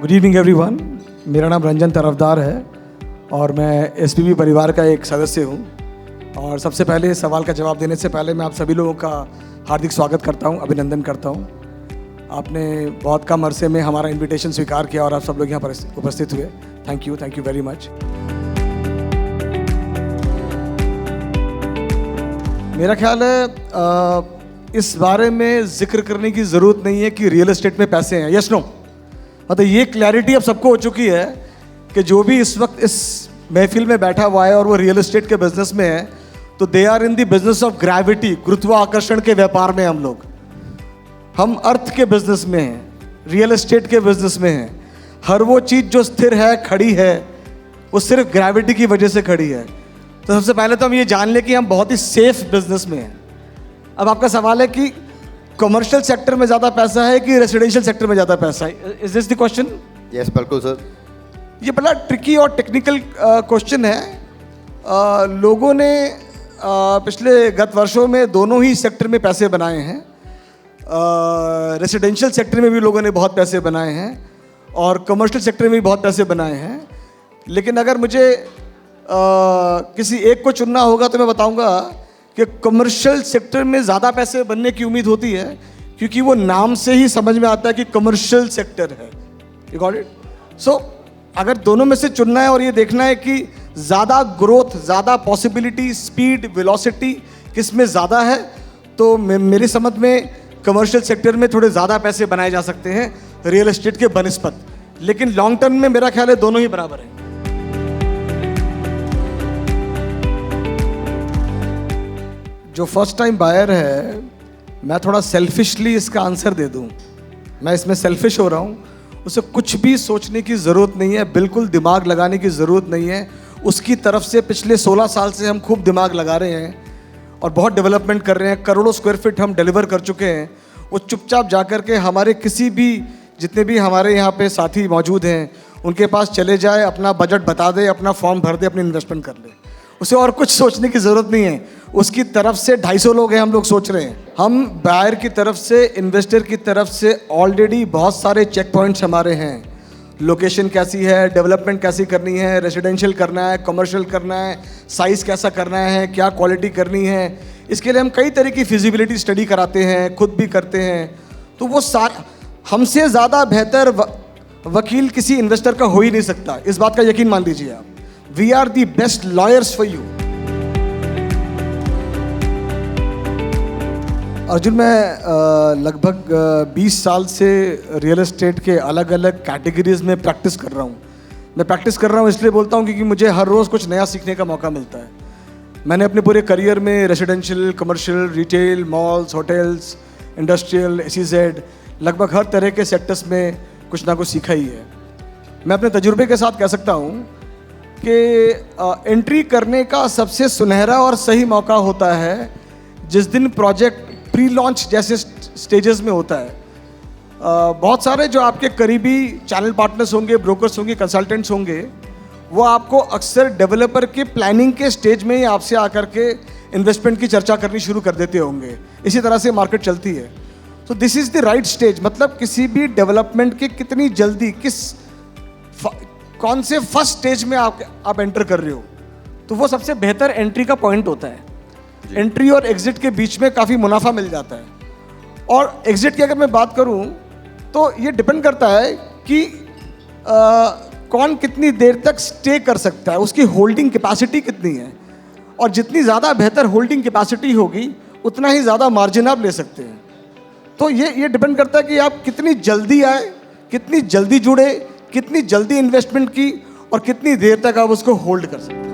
Good evening everyone. मेरा नाम रंजन तरफदार है और मैं एसपीबी परिवार का एक सदस्य हूं। और सबसे पहले सवाल का जवाब देने से पहले मैं आप सभी लोगों का हार्दिक स्वागत करता हूं, अभिनंदन करता हूं। आपने बहुत कम अरसे में हमारा इनविटेशन स्वीकार किया और आप सब लोग यहाँ पर उपस्थित हुए। Thank you very much. मेरा ख्याल है इस बारे में जिक्र करने की ज़रूरत नहीं है कि रियल एस्टेट में पैसे हैं, यस नो। मतलब ये क्लैरिटी अब सबको हो चुकी है कि जो भी इस वक्त इस महफिल में बैठा हुआ है और वो रियल एस्टेट के बिजनेस में है, तो they are in the business of gravity, गुरुत्वाकर्षण के व्यापार में हम अर्थ के बिजनेस में हैं, रियल एस्टेट के बिजनेस में हैं। हर वो चीज़ जो स्थिर है, खड़ी है, वो सिर्फ ग्रेविटी की वजह से खड़ी है। तो सबसे पहले तो हम ये जान लें कि हम बहुत ही सेफ बिजनेस में हैं। अब आपका सवाल है कि कमर्शियल सेक्टर में ज़्यादा पैसा है कि रेसिडेंशियल सेक्टर में ज़्यादा पैसा है? Is this the question? Yes, बिल्कुल सर। ये बड़ा ट्रिकी और टेक्निकल क्वेश्चन है। लोगों ने पिछले गत वर्षों में दोनों ही सेक्टर में पैसे बनाए हैं। रेसिडेंशियल सेक्टर में भी लोगों ने बहुत पैसे बनाए हैं और कमर्शियल सेक्टर में भी बहुत पैसे बनाए हैं। लेकिन अगर मुझे किसी एक को चुनना होगा तो मैं बताऊंगा कि कमर्शियल सेक्टर में ज़्यादा पैसे बनने की उम्मीद होती है, क्योंकि वो नाम से ही समझ में आता है कि कमर्शियल सेक्टर है। You got it? सो अगर दोनों में से चुनना है और ये देखना है कि ज़्यादा ग्रोथ, ज़्यादा पॉसिबिलिटी, स्पीड, वेलोसिटी किस में ज़्यादा है, तो मेरी समझ में कमर्शियल सेक्टर में थोड़े ज़्यादा पैसे बनाए जा सकते हैं रियल एस्टेट के बनिस्पत। लेकिन लॉन्ग टर्म में मेरा ख्याल है दोनों ही बराबर हैं। जो फर्स्ट टाइम बायर है, मैं थोड़ा सेल्फिशली इसका आंसर दे दूं। मैं इसमें सेल्फिश हो रहा हूं। उसे कुछ भी सोचने की ज़रूरत नहीं है, बिल्कुल दिमाग लगाने की ज़रूरत नहीं है। उसकी तरफ से पिछले 16 साल से हम खूब दिमाग लगा रहे हैं और बहुत डेवलपमेंट कर रहे हैं। करोड़ों स्क्वायर फीट हम डिलीवर कर चुके हैं। वो चुपचाप जा कर के हमारे किसी भी, जितने भी हमारे यहाँ पे साथी मौजूद हैं, उनके पास चले जाए, अपना बजट बता दे, अपना फॉर्म भर दे, अपनी इन्वेस्टमेंट कर ले। उसे और कुछ सोचने की ज़रूरत नहीं है। उसकी तरफ से 250 लोग हैं, हम लोग सोच रहे हैं। हम बायर की तरफ से, इन्वेस्टर की तरफ से ऑलरेडी बहुत सारे चेक पॉइंट्स हमारे हैं। लोकेशन कैसी है, डेवलपमेंट कैसी करनी है, रेसिडेंशियल करना है, कमर्शियल करना है, साइज़ कैसा करना है, क्या क्वालिटी करनी है, इसके लिए हम कई तरह की फिजिबिलिटी स्टडी कराते हैं, खुद भी करते हैं। तो वो हमसे ज़्यादा बेहतर वकील किसी इन्वेस्टर का हो ही नहीं सकता। इस बात का यकीन मान लीजिए आप। We are the best lawyers for you. Arjun, मैं लगभग 20 साल से रियल एस्टेट के अलग अलग कैटेगरीज में प्रैक्टिस कर रहा हूँ। मैं प्रैक्टिस कर रहा हूँ इसलिए बोलता हूँ क्योंकि मुझे हर रोज़ कुछ नया सीखने का मौका मिलता है। मैंने अपने पूरे करियर में residential, commercial, retail, malls, hotels, industrial, SEZ, लगभग हर तरह के सेक्टर्स में कुछ ना कुछ सीखा ही है। मैं अपने तजुर्बे के साथ कह सकता हूँ कि एंट्री करने का सबसे सुनहरा और सही मौका होता है जिस दिन प्रोजेक्ट प्री लॉन्च जैसे स्टेजेस में होता है। बहुत सारे जो आपके करीबी चैनल पार्टनर्स होंगे, ब्रोकर्स होंगे, कंसल्टेंट्स होंगे, वो आपको अक्सर डेवलपर के प्लानिंग के स्टेज में ही आपसे आकर के इन्वेस्टमेंट की चर्चा करनी शुरू कर देते होंगे। इसी तरह से मार्केट चलती है। So this is the right stage. मतलब किसी भी डेवलपमेंट के कितनी जल्दी, कौन से फर्स्ट स्टेज में आप एंटर कर रहे हो, तो वो सबसे बेहतर एंट्री का पॉइंट होता है। एंट्री और एग्जिट के बीच में काफ़ी मुनाफा मिल जाता है। और एग्जिट की अगर मैं बात करूं तो ये डिपेंड करता है कि कौन कितनी देर तक स्टे कर सकता है, उसकी होल्डिंग कैपेसिटी कितनी है। और जितनी ज़्यादा बेहतर होल्डिंग कैपेसिटी होगी उतना ही ज़्यादा मार्जिन आप ले सकते हैं। तो ये डिपेंड करता है कि आप कितनी जल्दी आए, कितनी जल्दी जुड़े, कितनी जल्दी इन्वेस्टमेंट की और कितनी देर तक आप उसको होल्ड कर सकते हैं।